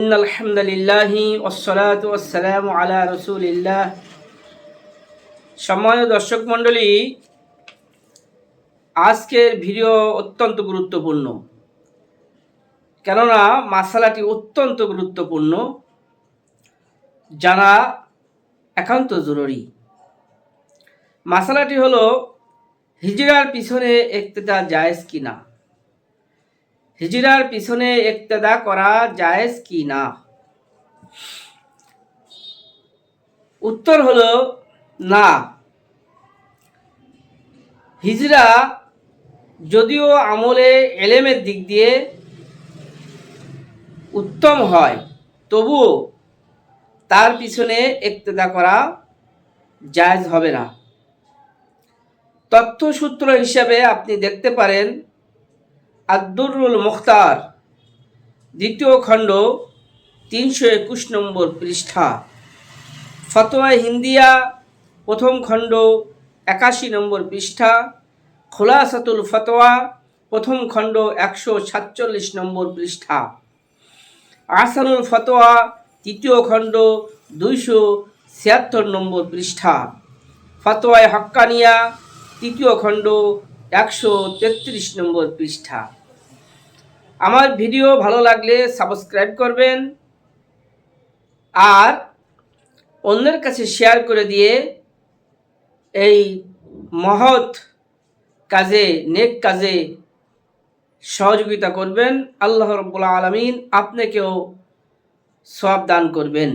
আলহামদুলিল্লাহি ওয়াসসালাতু ওয়াসসালামু আলা রাসূলিল্লাহ। সম্মানিত দর্শক মণ্ডলী, আজকের ভিডিও অত্যন্ত গুরুত্বপূর্ণ, কেননা মাসালাটি অত্যন্ত গুরুত্বপূর্ণ, জানা একান্ত জরুরি। মাসালাটি হলো হিজরার পিছনে ইক্তেদা জায়েজ কিনা। হিজরার পিছনে ইক্তেদা করা জায়েজ কি না? উত্তর হলো না। হিজরা যদিও আমলে এলেমের দিক দিয়ে উত্তম হয়, তবুও তার পিছনে ইক্তেদা করা জায়েজ হবে না। তথ্যসূত্র হিসাবে আপনি দেখতে পারেন আদ-দুররুল মুখতার, দ্বিতীয় খণ্ড, 321 নম্বর পৃষ্ঠা, ফতোয়া হিন্দিয়া, প্রথম খণ্ড, 81 নম্বর পৃষ্ঠা, খুলাসাতুল ফতোয়া, প্রথম খণ্ড, 147 নম্বর পৃষ্ঠা, আহসানুল ফতোয়া, তৃতীয় খণ্ড, 276 নম্বর পৃষ্ঠা, ফতোয়ায়ে হক্কানিয়া, তৃতীয় খণ্ড, 133 নম্বর পৃষ্ঠা। আমার ভিডিও ভালো লাগলে সাবস্ক্রাইব করবেন আর অন্যের কাছে শেয়ার করে দিয়ে এই মহৎ কাজে, নেক কাজে সহযোগিতা করবেন। আল্লাহ রাব্বুল আলামিন আপনাকেও সওয়াব দান করবেন।